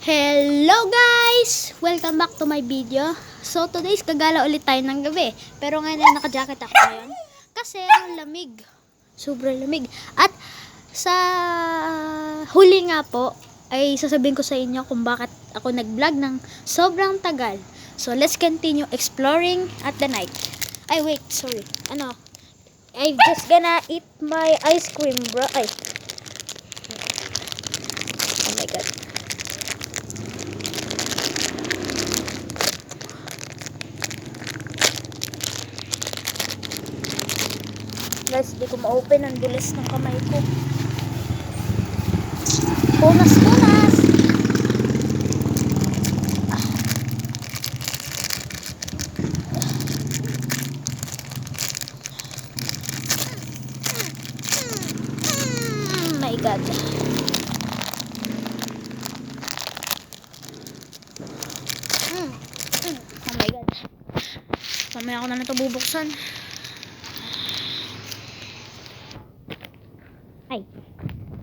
Hello guys! Welcome back to my video. So today's gagala ulit tayo ng gabi. Pero ngayon ay naka-jacket ako ngayon. Kasi ang lamig. Sobrang lamig. At sa huli nga po, ay sasabihin ko sa inyo kung bakit ako nag-vlog ng sobrang tagal. So let's continue exploring at the night. Ay wait, sorry. I'm just gonna eat my ice cream, bro. Oh my god. Guys, di ko ma-open ang bilis ng kamay ko. Punas! Oh my god. Oh my god. Mamaya ako na nito bubuksan. Ay,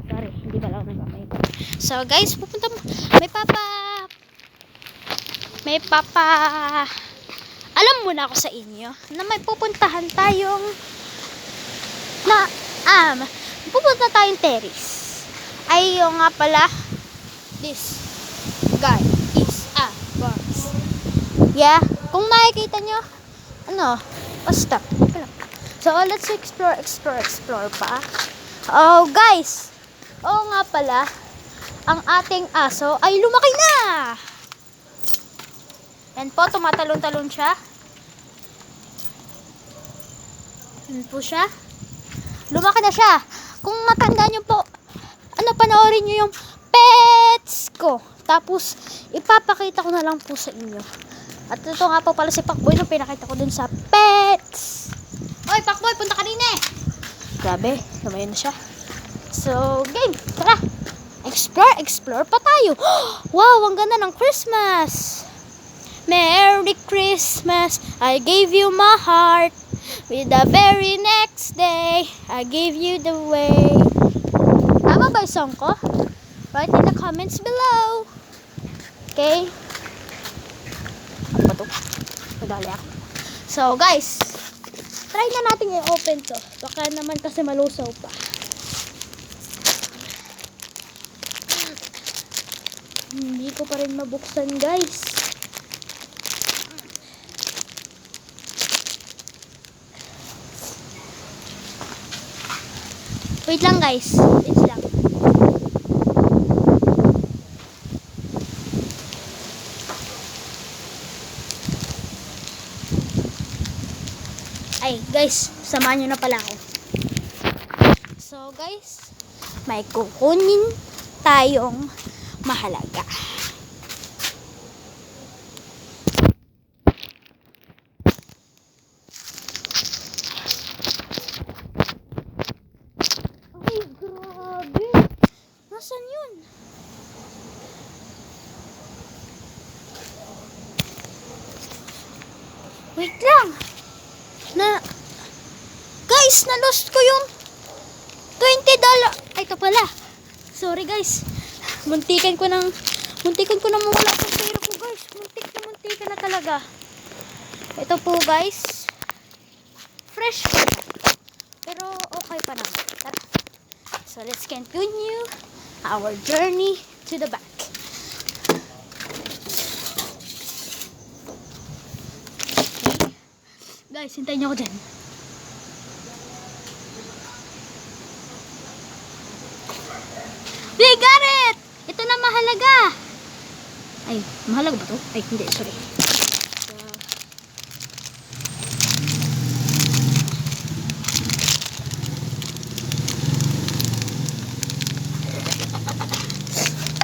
sorry, hindi pala ako nagpapay. So guys, may papa, alam mo na ako sa inyo, na may pupuntahan tayong, pupunta tayong terrace. Ay, yung nga pala, this guy is a boss. Yeah, kung nakikita nyo, basta. So let's explore pa. Oh guys, nga pala, ang ating aso ay lumaki na. Yan po, tumatalon-talon siya. Yan po siya. Lumaki na siya. Kung matanda nyo po, panoorin nyo yung pets ko. Tapos, ipapakita ko na lang po sa inyo. At ito nga po pala si Pakboy nung pinakita ko dun sa pets. Oy, Pakboy, punta ka rin eh. Grabe, lumayo na siya. So, game, tara. Explore pa tayo. Wow, ang ganda ng Christmas. Merry Christmas, I gave you my heart. With the very next day, I gave you the way. Tama ba yung song ko? Write in the comments below. Okay? Ano ba ito? Madali ako. So, guys, try na natin i-open to. Baka naman kasi malusaw pa. Hindi ko pa rin mabuksan, guys. Wait lang, guys. Wait lang. Ay, guys, samahan nyo na pala ako. So, guys, may kukunin tayong mahalaga. Ay, grabe. Nasaan yun? Wait lang. Guys, na-lost ko yung $20. Ay, ito pala. Sorry, guys. Muntikan ko na mawala sa pera ko, guys. Muntik na talaga. Ito po, guys. Fresh pa. Pero okay pa naman. Tara. So let's continue our journey to the back. Okay. Guys, hintayin niyo ako dyan. We got it! Ito na mahalaga. Ay, mahalaga ba to? Ay, hindi, sorry.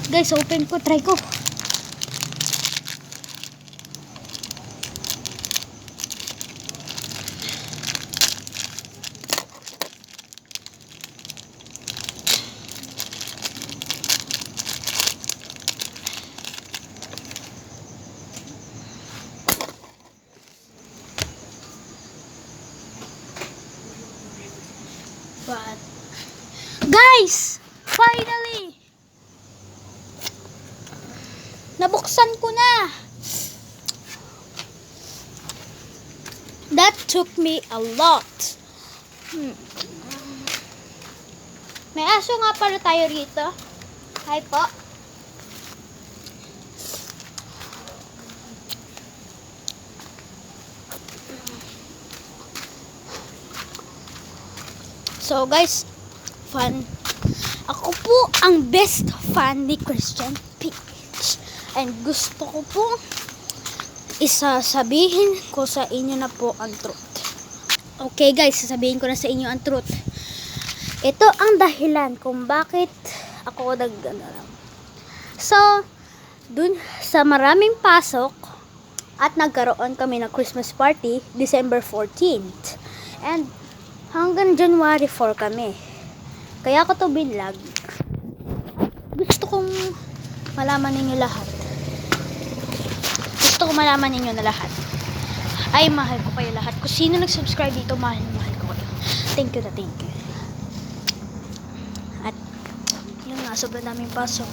Guys, open ko, try ko. But guys, finally Nabuksan ko na. That took me a lot. May aso nga pala tayo rito. Hi po. So guys, ako po ang best fan ni Christian Peach. And gusto ko po isasabihin ko sa inyo na po ang truth. Okay guys, sasabihin ko na sa inyo ang truth. Ito ang dahilan kung bakit ako nagganarang. So, dun sa maraming pasok at nagkaroon kami ng Christmas party December 14th. And hanggang January 4 kami. Kaya ako to binlog. Gusto kong malaman ninyo lahat. Gusto kong malaman ninyo na lahat. Ay, mahal ko kayo lahat. Kung sino nag-subscribe dito, mahal ko kayo. Thank you na thank you. At, yun nga, sobrang daming pasok.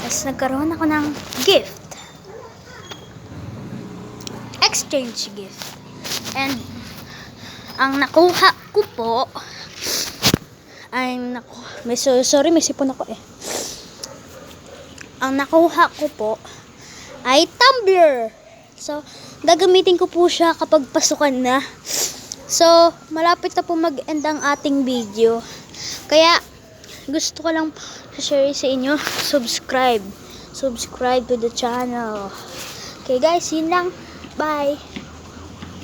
Tapos nagkaroon ako ng gift. Exchange gift. And, ang nakuha ko po ay sorry, may sipon ako eh. Ang nakuha ko po ay tumbler. So, gagamitin ko po siya kapag pasukan na. So, malapit na po mag-end ang ating video. Kaya, gusto ko lang share sa inyo. Subscribe to the channel. Okay guys, yun lang. Bye.